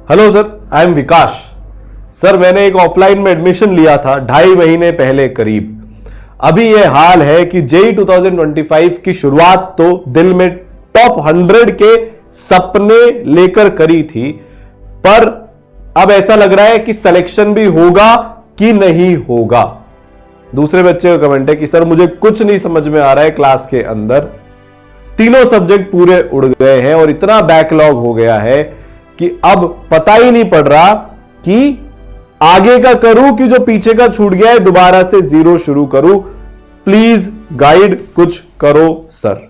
Hello sir, I am Vikas. Sir मैंने एक offline में एडमिशन लिया था 2.5 महीने पहले करीब। अभी यह हाल है कि जेई 2025 की शुरुआत तो दिल में टॉप 100 के सपने लेकर करी थी, पर अब ऐसा लग रहा है कि सिलेक्शन भी होगा कि नहीं होगा। दूसरे बच्चे का कमेंट है कि सर मुझे कुछ नहीं समझ में आ रहा है, क्लास के अंदर तीनों सब्जेक्ट पूरे उड़ गए हैं और इतना बैकलॉग हो गया है कि अब पता ही नहीं पड़ रहा कि आगे का करूं कि जो पीछे का छूट गया है दोबारा से जीरो शुरू करूं। प्लीज गाइड कुछ करो सर।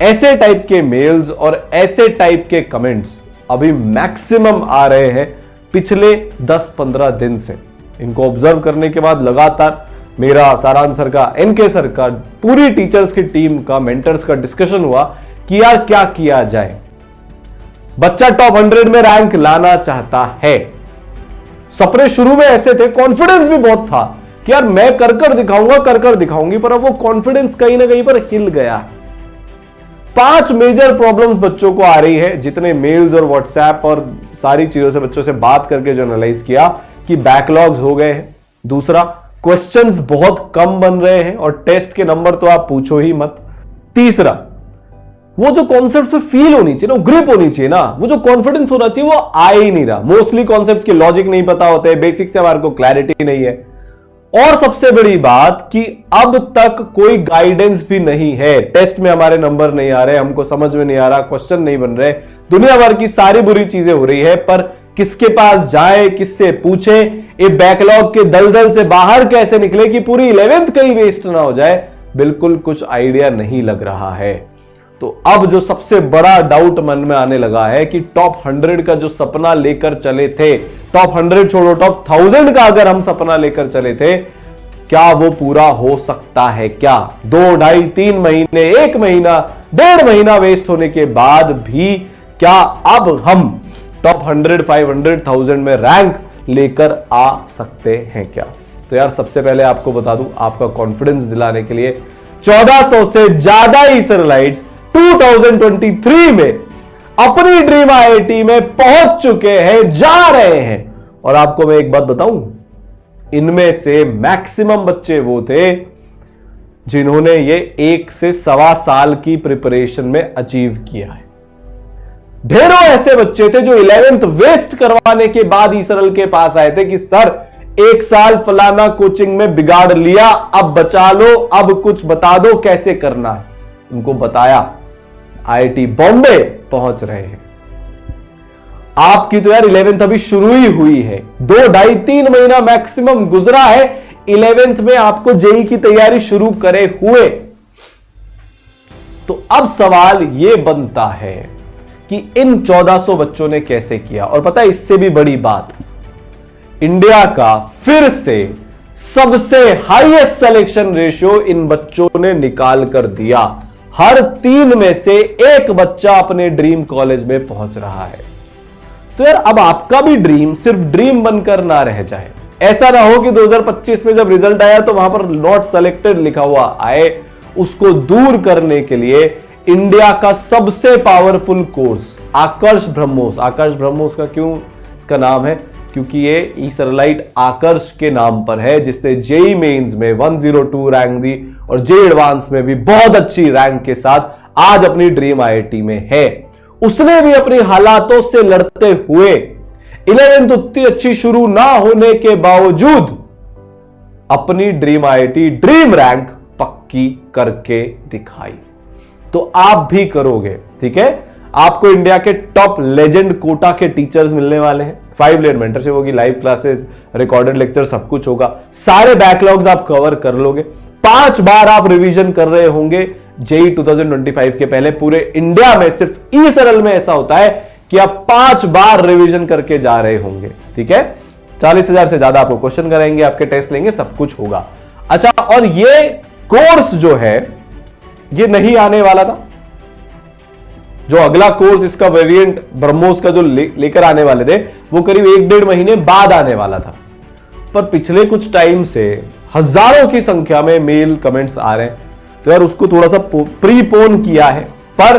ऐसे टाइप के मेल्स और ऐसे टाइप के कमेंट्स अभी मैक्सिमम आ रहे हैं पिछले 10-15 दिन से। इनको ऑब्जर्व करने के बाद लगातार मेरा, सारांश सर का, एनके सर का, पूरी टीचर्स की टीम का, मेंटर्स का डिस्कशन हुआ कि यार क्या किया जाए। बच्चा टॉप 100 में रैंक लाना चाहता है। सपने शुरू में ऐसे थे, कॉन्फिडेंस भी बहुत था कि यार मैं कर दिखाऊंगा, कर दिखाऊंगी, पर अब वो कॉन्फिडेंस कहीं ना कहीं पर हिल गया है। 5 मेजर प्रॉब्लम्स बच्चों को आ रही है, जितने मेल्स और व्हाट्सएप और सारी चीजों से बच्चों से बात करके जो एनालाइज किया कि बैकलॉग्स हो गए हैं। दूसरा, क्वेश्चंस बहुत कम बन रहे हैं और टेस्ट के नंबर तो आप पूछो ही मत। तीसरा, वो जो कॉन्सेप्ट्स पे फील होनी चाहिए ना, ग्रिप होनी चाहिए ना, वो जो कॉन्फिडेंस होना चाहिए, वो आ ही नहीं रहा। मोस्टली कॉन्सेप्ट्स के लॉजिक नहीं पता होते, बेसिक से हमारे को क्लैरिटी नहीं है। और सबसे बड़ी बात कि अब तक कोई गाइडेंस भी नहीं है। टेस्ट में हमारे नंबर नहीं आ रहे, हमको समझ में नहीं आ रहा, क्वेश्चन नहीं बन रहे, दुनिया भर की सारी बुरी चीजें हो रही है, पर किसके पास जाए, किससे पूछे, ये बैकलॉग के दलदल से बाहर कैसे निकले कि पूरी 11th कहीं वेस्ट ना हो जाए, बिल्कुल कुछ आइडिया नहीं लग रहा है। तो अब जो सबसे बड़ा डाउट मन में आने लगा है कि टॉप 100 का जो सपना लेकर चले थे, टॉप 100 छोड़ो, टॉप 1000 का अगर हम सपना लेकर चले थे, क्या वो पूरा हो सकता है? क्या 2, 2.5, 3 महीने, 1 महीना, 1.5 महीना वेस्ट होने के बाद भी क्या अब हम टॉप 100, 500, 1000 में रैंक लेकर आ सकते हैं क्या? तो यार सबसे पहले आपको बता दूं, आपका कॉन्फिडेंस दिलाने के लिए 1400 से ज्यादा इसराइलिट्स 2023 में अपनी ड्रीम आईआईटी में पहुंच चुके हैं, जा रहे हैं। और आपको मैं एक बात बताऊं, इनमें से मैक्सिमम बच्चे वो थे जिन्होंने ये 1 से 1.25 साल की प्रिपरेशन में अचीव किया है। ढेरों ऐसे बच्चे थे जो 11th वेस्ट करवाने के बाद ही सरल के पास आए थे कि सर 1 साल फलाना कोचिंग में बिगाड़ लिया, अब बचा लो, अब कुछ बता दो कैसे करना है। उनको बताया, आईआईटी बॉम्बे पहुंच रहे हैं। आपकी तो यार 11th अभी शुरू ही हुई है, 2, 2.5, 3 महीना मैक्सिमम गुजरा है 11th में आपको जेई की तैयारी शुरू करे हुए। तो अब सवाल यह बनता है कि इन 1400 बच्चों ने कैसे किया। और पता है इससे भी बड़ी बात, इंडिया का फिर से सबसे हाईएस्ट सिलेक्शन रेशियो इन बच्चों ने निकाल कर दिया। हर 3 में से 1 बच्चा अपने ड्रीम कॉलेज में पहुंच रहा है। तो यार अब आपका भी ड्रीम सिर्फ ड्रीम बनकर ना रह जाए। ऐसा ना हो कि 2025 में जब रिजल्ट आया तो वहां पर नॉट सेलेक्टेड लिखा हुआ आए। उसको दूर करने के लिए इंडिया का सबसे पावरफुल कोर्स आकर्ष ब्रह्मोस, आकर्ष ब्रह्मोस का क्यों इसका नाम है? क्योंकि ये इसराइलाइट आकर्ष के नाम पर है, जिसने जेई मेंस में 102 रैंक दी और जेई एडवांस में भी बहुत अच्छी रैंक के साथ आज अपनी ड्रीम आईआईटी में है। उसने भी अपनी हालातों से लड़ते हुए 11th उतनी अच्छी शुरू ना होने के बावजूद अपनी ड्रीम आईआईटी ड्रीम रैंक पक्की करके दिखाई। तो आप भी करोगे, ठीक है? आपको इंडिया के टॉप लेजेंड कोटा के टीचर्स मिलने वाले हैं, 5 लेयर मेंटरशिप होगी, लाइव क्लासेस, रिकॉर्डेड लेक्चर, सब कुछ होगा। सारे बैकलॉग्स आप कवर कर लोगे। 5 बार आप रिवीजन कर रहे होंगे जेई 2025 के पहले। पूरे इंडिया में सिर्फ ई सरल में ऐसा होता है कि आप 5 बार रिवीजन करके जा रहे होंगे, ठीक है? 40,000 से ज्यादा आपको क्वेश्चन कराएंगे, आपके टेस्ट लेंगे, सब कुछ होगा। अच्छा, और ये कोर्स जो है ये नहीं आने वाला था। जो अगला कोर्स इसका वेरिएंट ब्रह्मोस का जो लेकर आने वाले थे वो करीब 1-1.5 महीने बाद आने वाला था। पर पिछले कुछ टाइम से हजारों की संख्या में मेल कमेंट्स आ रहे हैं, तो यार उसको थोड़ा सा प्रीपोन किया है। पर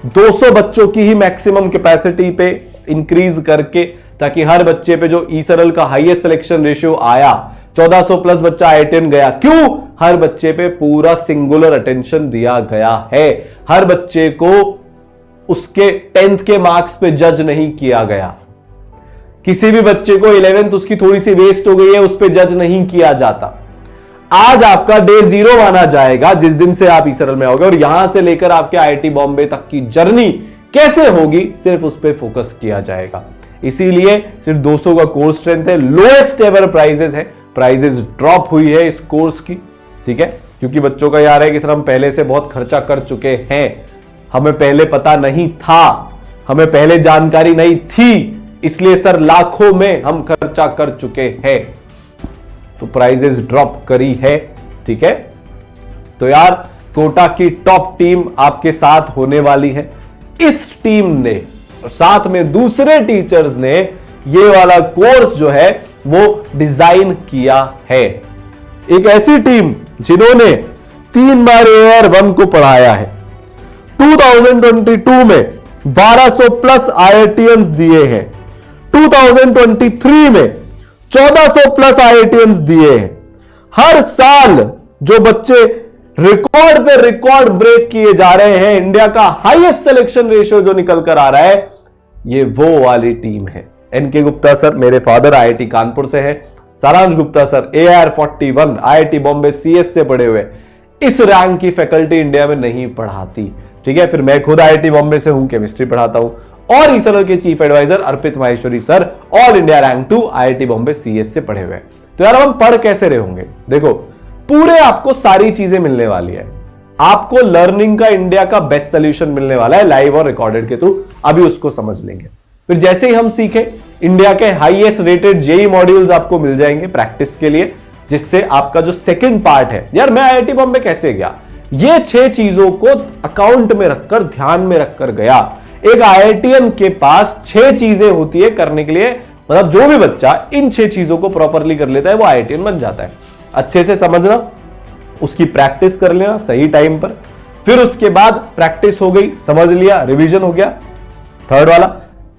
200 बच्चों की ही मैक्सिमम कैपेसिटी पे इंक्रीज करके, ताकि हर बच्चे पे जो ई सरल का हाईएस्ट सिलेक्शन रेशियो आया 1400 प्लस बच्चा IITN गया। क्यों? हर बच्चे पे पूरा सिंगुलर अटेंशन दिया गया है, हर बच्चे को उसके 10th के मार्क्स पे जज नहीं किया गया। किसी भी बच्चे को 11th उसकी थोड़ी सी वेस्ट हो गई है उस पे जज नहीं किया जाता। आज आपका डे 0 माना जाएगा जिस दिन से आप ई सरल में आओगे, और यहां से लेकर आपके IIT बॉम्बे तक की जर्नी कैसे होगी सिर्फ उस पर फोकस किया जाएगा। इसीलिए सिर्फ 200 का कोर्स स्ट्रेंथ है, लोएस्ट एवर प्राइजेस है, प्राइजेस ड्रॉप हुई है इस कोर्स की, ठीक है, क्योंकि बच्चों का यार है कि सर हम पहले से बहुत खर्चा कर चुके हैं, हमें पहले पता नहीं था, हमें पहले जानकारी नहीं थी, इसलिए सर लाखों में हम खर्चा कर चुके हैं, तो प्राइजेस ड्रॉप करी है, ठीक है। तो यार कोटा की टॉप टीम आपके साथ होने वाली है। इस टीम ने और साथ में दूसरे टीचर्स ने ये वाला कोर्स जो है वो डिजाइन किया है। एक ऐसी टीम जिन्होंने 3 बार AR1 को पढ़ाया है, 2022 में 1200 प्लस IITians दिए हैं, 2023 में 1400 प्लस IITians दिए हैं। हर साल जो बच्चे रिकॉर्ड पे रिकॉर्ड ब्रेक किए जा रहे हैं, इंडिया का हाईएस्ट सिलेक्शन रेशियो जो निकल कर आ रहा है, ये वो वाली टीम है। NK गुप्ता सर मेरे फादर IIT कानपुर से है, सारांश Gupta sir AR41 IIT Bombay CS से पढ़े हुए, इस रैंक की फैकल्टी इंडिया में नहीं पढ़ाती, ठीक है। फिर मैं खुद IIT बॉम्बे से हूं, केमिस्ट्री पढ़ाता हूं, और ई सरल के chief advisor Arpit Maheshwari sir all India rank 2 IIT Bombay CS से पढ़े हुए हैं। तो यार हम पढ़ कैसे रहे होंगे? देखो पूरे आपको सारी चीजें मिलने वाली है, आपको लर्निंग का इंडिया का बेस्ट सोल्यूशन मिलने वाला है लाइव और रिकॉर्डेड के थ्रू, अभी उसको समझ लेंगे। फिर जैसे ही हम सीखे, इंडिया के हाईएस्ट रेटेड जेई मॉड्यूल्स आपको मिल जाएंगे प्रैक्टिस के लिए, जिससे आपका जो सेकंड पार्ट है, यार मैं IIT बॉम्बे कैसे गया, ये 6 चीजों को अकाउंट में रखकर ध्यान में रखकर गया। एक IITian के पास 6 चीजें होती है करने के लिए, मतलब जो भी बच्चा इन 6 चीजों को प्रॉपरली कर लेता है वो IITian बन जाता है। अच्छे से समझना, उसकी प्रैक्टिस कर लेना सही टाइम पर, फिर उसके बाद प्रैक्टिस हो गई, समझ लिया, रिवीजन हो गया, थर्ड वाला,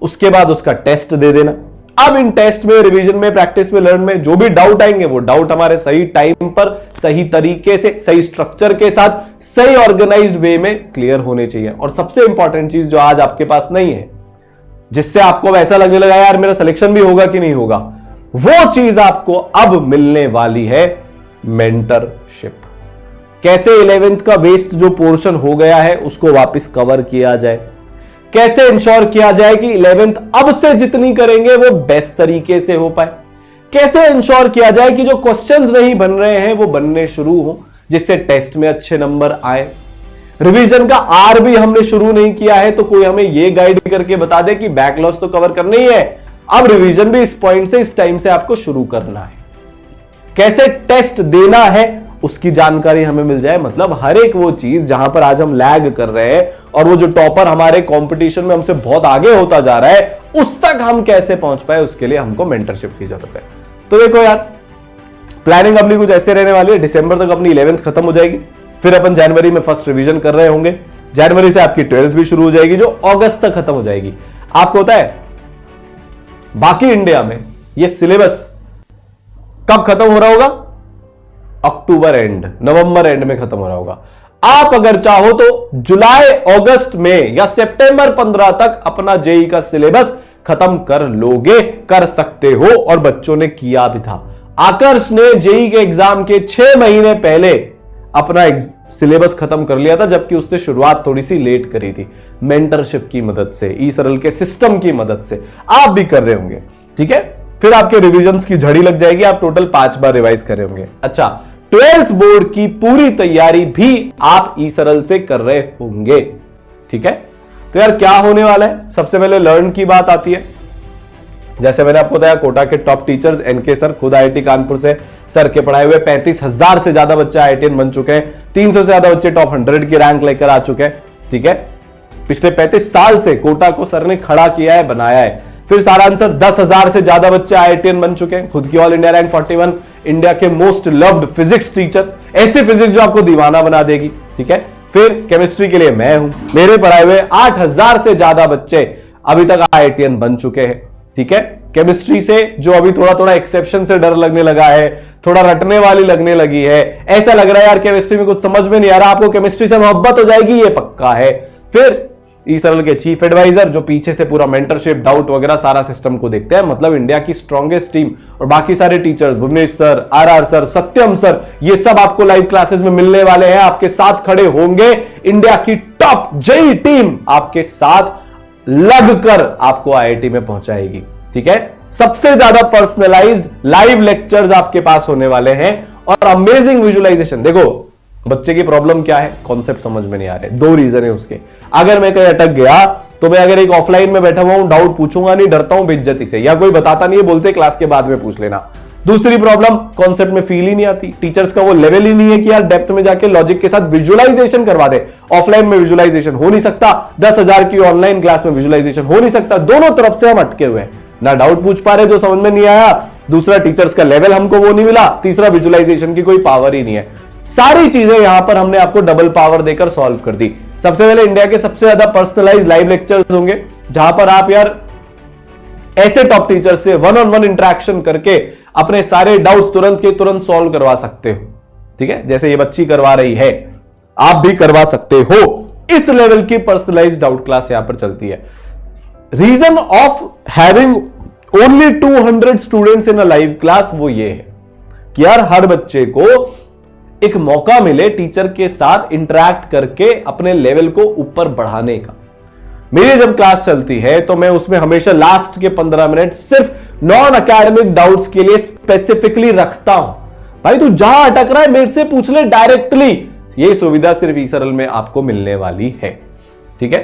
उसके बाद उसका टेस्ट दे देना। अब इन टेस्ट में, रिवीजन में, प्रैक्टिस में, लर्न में जो भी डाउट आएंगे वो डाउट हमारे सही टाइम पर, सही तरीके से, सही स्ट्रक्चर के साथ, सही ऑर्गेनाइज्ड वे में क्लियर होने चाहिए। और सबसे इंपॉर्टेंट चीज जो आज आपके पास नहीं है, जिससे आपको ऐसा लगने लगा यार मेरा सिलेक्शन भी होगा कि नहीं होगा, वो चीज आपको अब मिलने वाली है, मेंटरशिप। कैसे 11th का वेस्ट जो पोर्शन हो गया है उसको वापस कवर किया जाए, कैसे इंश्योर किया जाए कि 11th अब से जितनी करेंगे वो बेस्ट तरीके से हो पाए, कैसे इंश्योर किया जाए कि जो क्वेश्चंस नहीं बन रहे हैं वो बनने शुरू हो, जिससे टेस्ट में अच्छे नंबर आए। रिवीजन का आर भी हमने शुरू नहीं किया है, तो कोई हमें ये गाइड करके बता दे कि बैकलॉग्स तो कवर करने ही है, अब रिवीजन भी इस पॉइंट से, इस टाइम से आपको शुरू करना है। कैसे टेस्ट देना है उसकी जानकारी हमें मिल जाए, मतलब हर एक वो चीज जहां पर आज हम लैग कर रहे हैं और वो जो टॉपर हमारे कंपटीशन में हमसे बहुत आगे होता जा रहा है, उस तक हम कैसे पहुंच पाए, उसके लिए हमको मेंटरशिप की जरूरत है। तो देखो यार, प्लानिंग अपनी कुछ ऐसे रहने वाली है, दिसंबर तक अपनी 11th खत्म हो जाएगी, फिर अपन जनवरी में फर्स्ट रिवीजन कर रहे होंगे, जनवरी से आपकी 12th भी शुरू हो जाएगी जो अगस्त तक खत्म हो जाएगी। आपको होता है बाकी इंडिया में ये सिलेबस कब खत्म हो रहा होगा? अक्टूबर एंड, नवंबर एंड में खत्म हो रहा होगा। आप अगर चाहो तो जुलाई अगस्त में या सितंबर 15 तक अपना जेई का सिलेबस खत्म कर लोगे, कर सकते हो, और बच्चों ने किया भी था। आकर्ष ने जेई के एग्जाम के 6 महीने पहले अपना सिलेबस खत्म कर लिया था, जबकि उसने शुरुआत थोड़ी सी लेट करी थी, मेंटरशिप की मदद से, ई सरल के सिस्टम की मदद से। आप भी कर रहे होंगे, ठीक है। फिर आपके रिविजन्स की झड़ी लग जाएगी, आप टोटल 5 बार रिवाइज कर रहे होंगे। अच्छा, 12th बोर्ड की पूरी तैयारी भी आप ई सरल से कर रहे होंगे, ठीक है। तो यार क्या होने वाला है? सबसे पहले लर्न की बात आती है। जैसे मैंने आपको बताया, कोटा के टॉप टीचर्स एनके सर, खुद IIT कानपुर से, सर के पढ़ाए हुए 35,000 से ज्यादा बच्चे IITian बन चुके हैं, 300 से ज्यादा बच्चे टॉप 100 की रैंक लेकर आ चुके हैं, ठीक है। पिछले 35 साल से कोटा को सर ने खड़ा किया है, बनाया है। फिर सारा आंसर 10,000 से ज्यादा बच्चे IITian बन चुके हैं, खुद की ऑल इंडिया रैंक 41, इंडिया के मोस्ट लव्ड फिजिक्स टीचर, ऐसी फिजिक्स जो आपको दीवाना बना देगी, ठीक है। फिर केमिस्ट्री के लिए मैं हूं, मेरे पढ़ाए हुए 8,000 से ज्यादा बच्चे अभी तक IITian बन चुके हैं। ठीक है, केमिस्ट्री से जो अभी थोड़ा थोड़ा एक्सेप्शन से डर लगने लगा है, थोड़ा रटने वाली लगने लगी है, ऐसा लग रहा है यार केमिस्ट्री में कुछ समझ में नहीं आ रहा, आपको केमिस्ट्री से मोहब्बत हो जाएगी, ये पक्का है। फिर ईसरल के चीफ एडवाइजर जो पीछे से पूरा मेंटरशिप, डाउट वगैरह सारा सिस्टम को देखते हैं, मतलब इंडिया की स्ट्रॉन्गेस्ट टीम, और बाकी सारे teachers, Bhuvnesh sir, RR sir, Satyam sir, ये सब आपको लाइव क्लासेस में मिलने वाले हैं, आपके साथ खड़े होंगे। इंडिया की टॉप जेई टीम आपके साथ लगकर आपको IIT में पहुंचाएगी। ठीक है, सबसे ज्यादा पर्सनलाइज्ड लाइव लेक्चर्स आपके पास होने वाले हैं और अमेजिंग विजुअलाइजेशन। देखो बच्चे की प्रॉब्लम क्या है, कॉन्सेप्ट समझ में नहीं आ रहे, 2 रीजन है उसके। अगर मैं कहीं अटक गया तो मैं अगर एक ऑफलाइन में बैठा हुआ हूं, डाउट पूछूंगा नहीं, डरता हूं बेइज्जती से, या कोई बताता नहीं है, बोलते क्लास के बाद में पूछ लेना। दूसरी प्रॉब्लम, कॉन्सेप्ट में फील ही नहीं आती, टीचर्स का वो लेवल ही नहीं है कि यार डेप्थ में जाके लॉजिक के साथ विजुअलाइजेशन करवा दे। ऑफलाइन में विजुअलाइजेशन हो नहीं सकता, 10,000 की ऑनलाइन क्लास में विजुअलाइजेशन हो नहीं सकता। दोनों तरफ से हम अटके हुए हैं, ना डाउट पूछ पा रहे जो समझ में नहीं आया, दूसरा टीचर्स का लेवल हमको वो नहीं मिला, तीसरा विजुअलाइजेशन की कोई पावर ही नहीं है। सारी चीजें यहां पर हमने आपको डबल पावर देकर सॉल्व कर दी। सबसे पहले इंडिया के सबसे ज्यादा पर्सनलाइज लाइव लेक्चर्स होंगे, जहां पर आप यार ऐसे टॉप टीचर से 1-on-1 इंटरेक्शन करके अपने सारे डाउट्स तुरंत के तुरंत सॉल्व करवा सकते हो। ठीक है, जैसे ये बच्ची करवा रही है, आप भी करवा सकते हो। इस लेवल की पर्सनलाइज डाउट क्लास यहां पर चलती है। Reason of having only 200 students in a live class वो ये है कि यार हर बच्चे को एक मौका मिले टीचर के साथ इंटरैक्ट करके अपने लेवल को ऊपर बढ़ाने का। मेरी जब क्लास चलती है तो मैं उसमें हमेशा लास्ट के 15 मिनट सिर्फ नॉन एकेडमिक डाउट्स के लिए स्पेसिफिकली रखता हूं। भाई तू जहां अटक रहा है मेरे से पूछ ले डायरेक्टली, ये सुविधा सिर्फ ईसरल में आपको मिलने वाली है। ठीक है,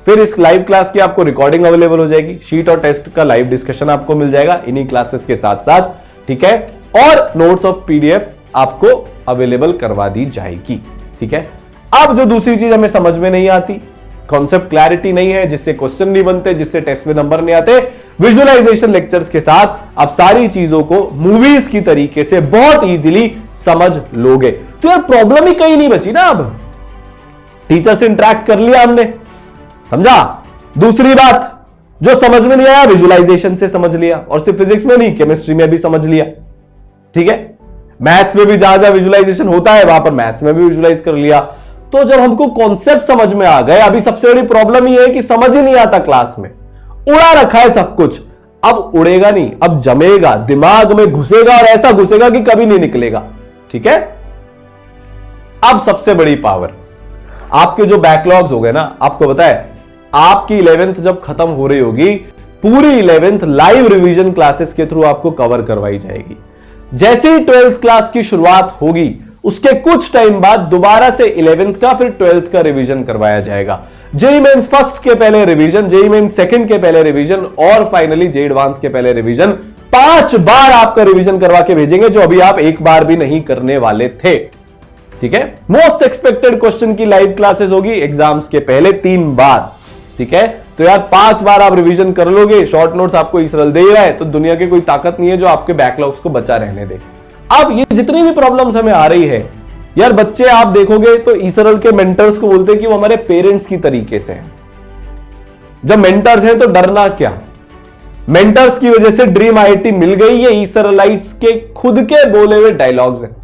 फिर इस लाइव क्लास की आपको रिकॉर्डिंग अवेलेबल हो जाएगी, शीट और टेस्ट का लाइव डिस्कशन आपको मिल जाएगा इन्हीं क्लासेस के साथ साथ। ठीक है, और नोट्स ऑफ PDF आपको अवेलेबल करवा दी जाएगी। ठीक है, अब जो दूसरी चीज हमें समझ में नहीं आती, कॉन्सेप्ट क्लैरिटी नहीं है, जिससे क्वेश्चन नहीं बनते, जिससे टेस्ट में नंबर नहीं आते, विजुअलाइजेशन लेक्चर्स के साथ आप सारी चीजों को मूवीज की तरीके से बहुत इजीली समझ लोगे। तो यार प्रॉब्लम ही कहीं नहीं बची ना, अब टीचर से इंटरेक्ट कर लिया हमने, समझा। दूसरी बात जो समझ में नहीं आया विजुअलाइजेशन से समझ लिया, और सिर्फ फिजिक्स में नहीं केमिस्ट्री में भी समझ लिया। ठीक है, मैथ्स में भी जहां जहां विजुअलाइजेशन होता है वहां पर मैथ्स में भी विजुअलाइज कर लिया। तो जब हमको कॉन्सेप्ट समझ में आ गए, अभी सबसे बड़ी प्रॉब्लम यह है कि समझ ही नहीं आता क्लास में, उड़ा रखा है सब कुछ। अब उड़ेगा नहीं, अब जमेगा, दिमाग में घुसेगा और ऐसा घुसेगा कि कभी नहीं निकलेगा। ठीक है, अब सबसे बड़ी पावर, आपके जो बैकलॉग्स हो गए ना, आपको पता है आपकी 11th जब खत्म हो रही होगी, पूरी 11th लाइव रिवीजन क्लासेस के थ्रू आपको कवर करवाई जाएगी। जैसे ही 12th क्लास की शुरुआत होगी उसके कुछ टाइम बाद दोबारा से 11th का फिर 12th का रिवीजन करवाया जाएगा। जेईई मेंस फर्स्ट के पहले रिवीजन, जेईई मेंस सेकंड के पहले रिवीजन और फाइनली जेईई एडवांस के पहले रिवीजन। 5 बार आपका रिवीजन करवा के भेजेंगे, जो अभी आप एक बार भी नहीं करने वाले थे। ठीक है, मोस्ट एक्सपेक्टेड क्वेश्चन की लाइव क्लासेस होगी एग्जाम्स के पहले 3 बार। ठीक है, तो यार 5 बार आप रिवीजन कर लोगे, शॉर्ट नोट्स आपको ईसरल दे रहा है, तो दुनिया की कोई ताकत नहीं है जो आपके बैकलॉग्स को बचा रहने दे। अब ये जितनी भी प्रॉब्लम्स हमें आ रही है यार, बच्चे आप देखोगे तो ईसरल के मेंटर्स को बोलते हैं कि वो हमारे पेरेंट्स की तरीके से हैं। जब मेंटर्स हैं तो डरना क्या, मेंटर्स की वजह से ड्रीम IIT मिल गई, ये ईसरलाइट्स के खुद के बोले हुए डायलॉग्स हैं।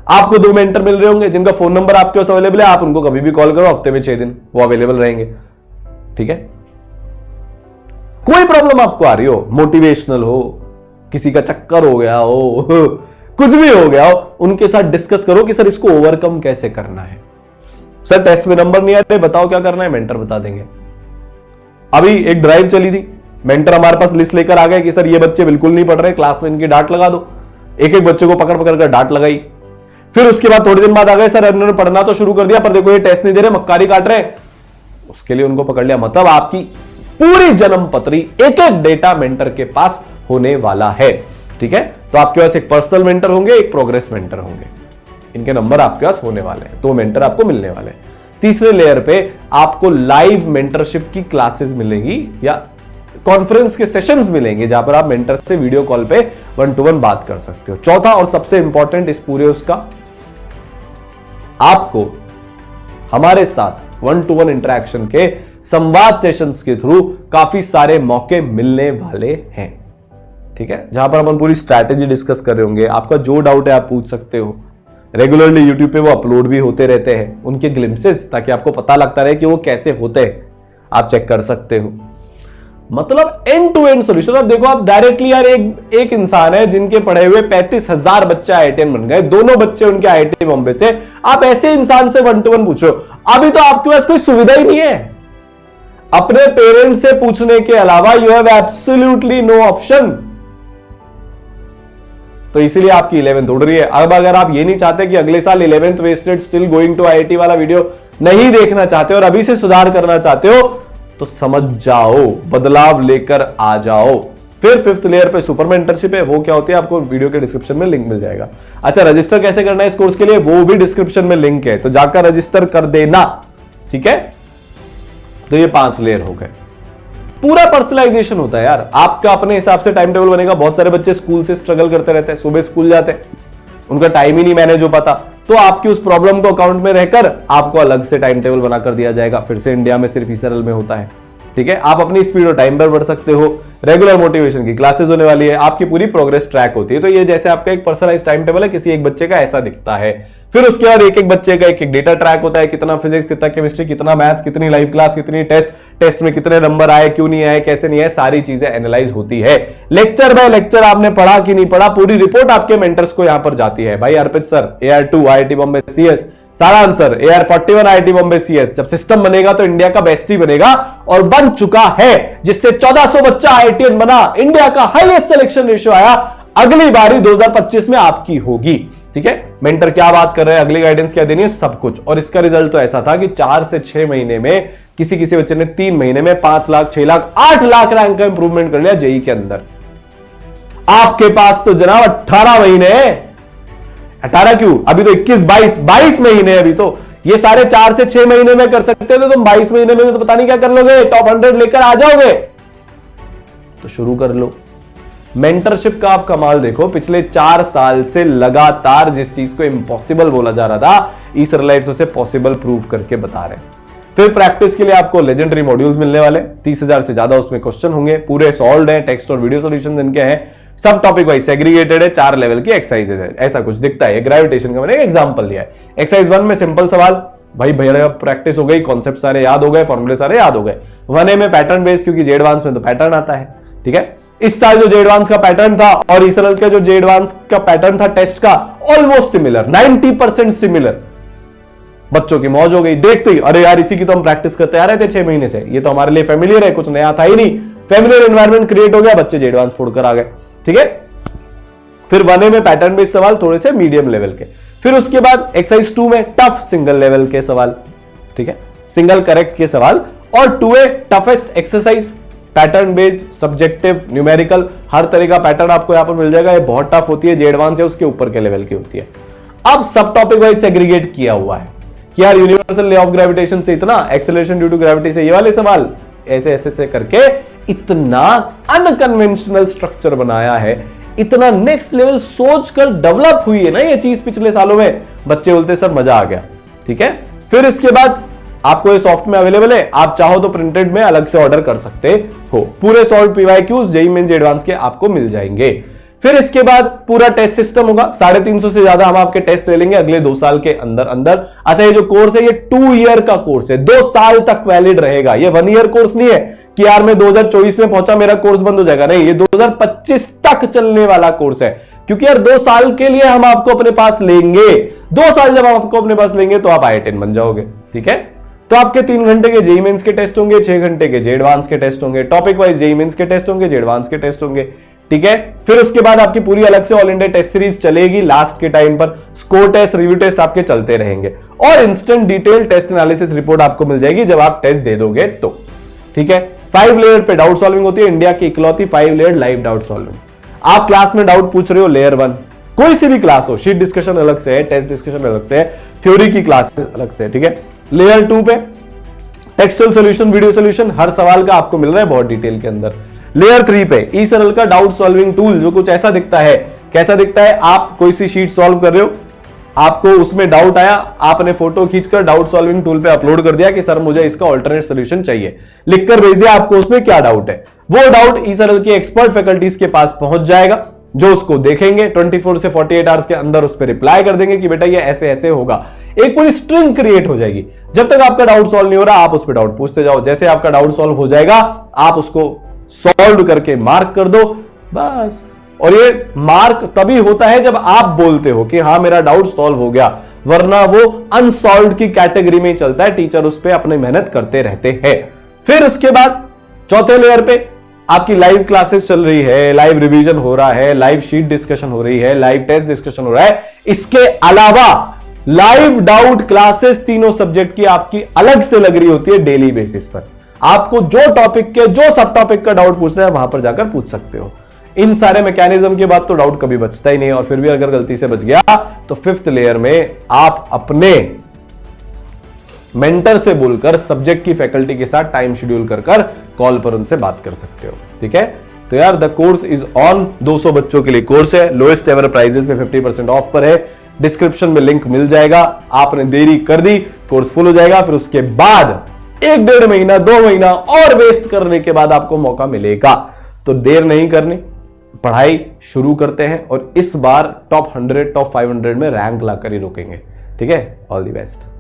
आपको 2 मेंटर मिल रहे होंगे जिनका फोन नंबर आपके पास अवेलेबल है, आप उनको कभी भी कॉल करो, हफ्ते में 6 दिन वो अवेलेबल रहेंगे। ठीक है, कोई प्रॉब्लम आपको आ रही हो, मोटिवेशनल हो, किसी का चक्कर हो गया हो, कुछ भी हो गया हो, उनके साथ डिस्कस करो कि सर इसको ओवरकम कैसे करना है। सर टेस्ट में नंबर नहीं आते, बताओ क्या करना है, मेंटर बता देंगे। अभी एक ड्राइव चली थी, मेंटर हमारे पास लिस्ट लेकर आ गए कि सर ये बच्चे बिल्कुल नहीं पढ़ रहे, क्लास में इनकी डांट लगा दो। एक बच्चे को पकड़ पकड़ कर डांट लगाई। फिर उसके बाद थोड़े दिन बाद आ गए, सर इन्होंने पढ़ना तो शुरू कर दिया पर देखो ये टेस्ट नहीं दे रहे, मक्कारी काट रहे, उसके लिए उनको पकड़ लिया। मतलब आपकी पूरी जन्म पत्री, एक एक डेटा मेंटर के पास होने वाला है। ठीक है, तो आपके पास एक पर्सनल मेंटर होंगे, एक प्रोग्रेस मेंटर होंगे, इनके नंबर आपके पास होने वाले हैं, 2 मेंटर आपको मिलने वाले हैं। तीसरे लेयर पे आपको लाइव मेंटरशिप की क्लासेस मिलेंगी या कॉन्फ्रेंस के सेशंस मिलेंगे, जहां पर आप मेंटर से वीडियो कॉल पे 1-to-1 बात कर सकते हो। चौथा और सबसे इंपॉर्टेंट इस पूरे उसका, आपको हमारे साथ 1-to-1 इंटरेक्शन के संवाद सेशंस के थ्रू काफी सारे मौके मिलने वाले हैं। ठीक है, जहां पर अपन पूरी स्ट्रैटेजी डिस्कस कर रहे होंगे। आपका जो डाउट है आप पूछ सकते हो। रेगुलरली यूट्यूब पे वो अपलोड भी होते रहते हैं, उनके ग्लिम्सेस, ताकि आपको पता लगता रहे कि वो कैसे होते हैं, आप चेक कर सकते हो। मतलब एंड टू एंड सोल्यूशन। अब देखो, आप डायरेक्टली यार एक इंसान है जिनके पढ़े हुए 35,000 बच्चे IITian बन गए, दोनों बच्चे उनके IIT बॉम्बे से, आप ऐसे इंसान से 1-to-1 पूछ रहे हो। अभी तो आपके पास कोई सुविधा ही नहीं है। अपने पेरेंट्स से पूछने के अलावा you have absolutely no option. तो इसीलिए आपकी 11th उड़ रही है। अब अगर आप ये नहीं चाहते कि अगले साल 11th wasted still going to IIT वाला वीडियो नहीं देखना चाहते और अभी से सुधार करना चाहते हो, तो समझ जाओ, बदलाव लेकर आ जाओ। फिर 5th लेयर पे सुपर मेंटरशिप है, वो क्या होती है आपको वीडियो के डिस्क्रिप्शन में लिंक मिल जाएगा। अच्छा, रजिस्टर कैसे करना है इस कोर्स के लिए, वो भी डिस्क्रिप्शन में लिंक है, तो जाकर रजिस्टर कर देना। ठीक है, तो ये 5 लेयर हो गए। पूरा पर्सनलाइजेशन होता है यार, आपका अपने हिसाब से टाइम टेबल बनेगा। बहुत सारे बच्चे स्कूल से स्ट्रगल करते रहते हैं, सुबह स्कूल जाते हैं, उनका टाइम ही नहीं मैनेज हो पाता, तो आपकी उस प्रॉब्लम को अकाउंट में रहकर आपको अलग से टाइम टेबल बनाकर दिया जाएगा। फिर से इंडिया में सिर्फ ESRL में होता है। ठीक है, आप अपनी स्पीड और टाइम पर बढ़ सकते हो। रेगुलर मोटिवेशन की क्लासेस होने वाली है, आपकी पूरी प्रोग्रेस ट्रैक होती है। तो ये जैसे आपका एक पर्सनलाइज टाइम टेबल है, किसी एक बच्चे का ऐसा दिखता है। फिर उसके बाद एक एक बच्चे का एक एक डेटा ट्रैक होता है, कितना फिजिक्स, कितना केमिस्ट्री, कितना मैथ्स, कितनी लाइव क्लास, कितनी टेस्ट में कितने नंबर आए, क्यों नहीं आए, कैसे नहीं आए, सारी चीजें एनालाइज होती है। लेक्चर बाय लेक्चर आपने पढ़ा कि नहीं पढ़ा, पूरी रिपोर्ट आपके मेंटर्स को यहां पर जाती है। भाई Arpit sir AR2 IIT Bombay CS, सारा आंसर AR41 IIT बॉम्बे CS। जब सिस्टम बनेगा तो इंडिया का बेस्ट ही बनेगा, और बन चुका है, जिससे 1400 बच्चा IITian बना, इंडिया का हाईएस्ट सिलेक्शन रेशियो आया। अगली बारी 2025 में आपकी होगी। ठीक है, मेंटर क्या बात कर रहे हैं, अगली गाइडेंस क्या देनी है, सब कुछ। और इसका रिजल्ट तो ऐसा था कि 4 से 6 महीने में, किसी किसी बच्चे ने 3 महीने में 5 लाख, 6 लाख, 8 लाख रैंक का इंप्रूवमेंट कर लिया जेई के अंदर। आपके पास तो जनाब 18 महीने, 18 क्यों, अभी तो 21, 22 महीने। अभी तो ये सारे 4 से 6 महीने में कर सकते थे, तुम 22 महीने में तो पता नहीं क्या कर लोगे, टॉप 100 लेकर आ जाओगे। तो शुरू कर लो। मेंटरशिप का आप कमाल देखो, पिछले 4 साल से लगातार जिस चीज को इम्पॉसिबल बोला जा रहा था, ESRLites उसे पॉसिबल प्रूव करके बता रहे हैं। फिर प्रैक्टिस के लिए आपको लेजेंडरी मॉड्यूल्स मिलने वाले, 30,000 से ज्यादा उसमें क्वेश्चन होंगे, पूरे सॉल्व्ड हैं, टेक्स्ट और वीडियो सॉल्यूशन इनके हैं, सब टॉपिक वाइज सेग्रीगेटेड है, 4 लेवल की एक्सरसाइजेज है, ऐसा कुछ दिखता है। ग्रेविटेशन का मैंने एक एग्जांपल लिया है। एक्सरसाइज 1 में सिंपल सवाल, भाई भैया प्रैक्टिस हो गई, कॉन्सेप्ट सारे याद हो गए, फॉर्मूले सारे याद हो गए। 1A में पैटर्न बेस्ड, क्योंकि जे एडवांस में तो पैटर्न आता है। ठीक है, इस साल जो जे एडवांस का पैटर्न था और ESRL का जो जे एडवांस का पैटर्न था टेस्ट का, ऑलमोस्ट सिमिलर, 90% सिमिलर। बच्चों की मौज हो गई देखते ही, अरे यार इसी की तो हम प्रैक्टिस करते आ रहे थे 6 महीने से, ये तो हमारे लिए फेमिलियर है, कुछ नया था ही नहीं। फेमिलियर एनवायरनमेंट क्रिएट हो गया, बच्चे जे एडवांस फोड़कर आ गए। ठीक है, फिर 1A में पैटर्न बेस्ड सवाल थोड़े से मीडियम लेवल के, फिर उसके बाद एक्सरसाइज 2 में टफ सिंगल लेवल के सवाल। ठीक है, सिंगल करेक्ट के सवाल, और 2A toughest exercise, pattern based, subjective, numerical, हर तरह का पैटर्न आपको यहां पर मिल जाएगा। ये बहुत टफ होती है, जे एडवांस है उसके ऊपर के लेवल की होती है। अब सब टॉपिक वाइज सेग्रीगेट किया हुआ है कि यार यूनिवर्सल लॉ ऑफ ग्रेविटेशन से इतना, एक्सेलरेशन ड्यू टू ग्रेविटी से ये वाले सवाल, ऐसे ऐसे से करके इतना अनकन्वेंशनल स्ट्रक्चर बनाया है, इतना नेक्स्ट लेवल सोचकर डेवलप हुई है ना ये चीज पिछले सालों में। बच्चे बोलते सर मजा आ गया। ठीक है, फिर इसके बाद आपको ये सॉफ्ट में अवेलेबल है, आप चाहो तो प्रिंटेड में अलग से ऑर्डर कर सकते हो। पूरे solve PYQs JEE mains advance के आपको मिल जाएंगे। फिर इसके बाद पूरा टेस्ट सिस्टम होगा, 350 से ज्यादा हम आपके टेस्ट ले लेंगे अगले 2 साल के अंदर अंदर। अच्छा, ये जो कोर्स है ये 2 ईयर का कोर्स है, 2 साल तक वैलिड रहेगा। ये 1 ईयर कोर्स नहीं है कि यार मैं 2024 में पहुंचा मेरा कोर्स बंद हो जाएगा, नहीं, ये 2025 तक चलने वाला कोर्स है। क्योंकि यार 2 साल के लिए हम आपको अपने पास लेंगे, 2 साल जब हम आपको अपने पास लेंगे तो आप IITian बन जाओगे। ठीक है, तो आपके 3 घंटे के जेईई मेंस के टेस्ट होंगे, 6 घंटे के जे एडवांस के टेस्ट होंगे, टॉपिक वाइज जेईई मेंस के टेस्ट होंगे, जे एडवांस के टेस्ट होंगे। ठीक है, फिर उसके बाद आपकी पूरी अलग से ऑल इंडिया टेस्ट सीरीज चलेगी। लास्ट के टाइम पर स्कोर टेस्ट, रिव्यू टेस्ट आपके चलते रहेंगे, और instant detail test analysis report आपको मिल जाएगी जब आप टेस्ट दे दोगे तो। ठीक है, 5 लेयर पे डाउट सॉल्विंग होती है, इंडिया की इकलौती 5 लेयर लाइव डाउट सॉल्विंग। आप क्लास में डाउट पूछ रहे हो, लेयर 1 कोई सी भी क्लास हो, शीट डिस्कशन अलग से है, टेस्ट डिस्कशन अलग से है, थ्योरी की क्लास अलग से है। ठीक है, लेयर 2 पे टेक्सचुअल सॉल्यूशन, वीडियो सॉल्यूशन, हर सवाल का आपको मिल रहा है बहुत डिटेल के अंदर। लेयर 3 पे ESRL का डाउट सॉल्विंग टूल, जो कुछ ऐसा दिखता है, कैसा दिखता है, आप कोई सी शीट सॉल्व कर रहे हो, आपको उसमें डाउट आया, आपने फोटो खींचकर डाउट सॉल्विंग टूल पे अपलोड कर दिया कि सर मुझे इसका ऑल्टरनेट सोल्यूशन चाहिए, लिखकर भेज दिया आपको उसमें क्या डाउट है। वो डाउट ईसरल के एक्सपर्ट फैकल्टीज के पास पहुंच जाएगा, जो उसको देखेंगे 24 से 48 आवर्स के अंदर उस पर रिप्लाई कर देंगे कि बेटा ये ऐसे ऐसे होगा। एक पूरी स्ट्रिंग क्रिएट हो जाएगी। जब तक आपका डाउट सॉल्व नहीं हो रहा आप उस पर डाउट पूछते जाओ, जैसे आपका डाउट सॉल्व हो जाएगा आप उसको सॉल्व करके मार्क कर दो बस। और ये मार्क तभी होता है जब आप बोलते हो कि हाँ मेरा डाउट सॉल्व हो गया, वरना वो अनसॉल्व्ड की कैटेगरी में चलता है। टीचर उस पर अपनी मेहनत करते रहते हैं। फिर उसके बाद चौथे लेयर पे आपकी लाइव क्लासेस चल रही है, लाइव रिवीजन हो रहा है, लाइव शीट डिस्कशन हो रही है, लाइव टेस्ट डिस्कशन हो रहा है। इसके अलावा लाइव डाउट क्लासेस तीनों सब्जेक्ट की आपकी अलग से लग रही होती है डेली बेसिस पर। आपको जो टॉपिक के जो सब टॉपिक का डाउट पूछना है वहां पर जाकर पूछ सकते हो। इन सारे मैकेनिज्म के बाद तो डाउट कभी बचता ही नहीं, और फिर भी अगर गलती से बच गया तो फिफ्थ लेयर में आप अपने मेंटर से बोलकर सब्जेक्ट की फैकल्टी के साथ टाइम शेड्यूल कर कॉल पर उनसे बात कर सकते हो। ठीक है, तो यार द कोर्स इज ऑन। 200 बच्चों के लिए कोर्स है, लोएस्ट एवर प्राइजेस में 50% ऑफ पर है। डिस्क्रिप्शन में लिंक मिल जाएगा। आपने देरी कर दी, कोर्स फुल हो जाएगा। फिर उसके बाद 1-1.5 महीना 2 महीना और वेस्ट करने के बाद आपको मौका मिलेगा। तो देर नहीं करनी, पढ़ाई शुरू करते हैं और इस बार टॉप 100 टॉप 500 में रैंक लाकर ही रोकेंगे। ठीक है, ऑल द बेस्ट।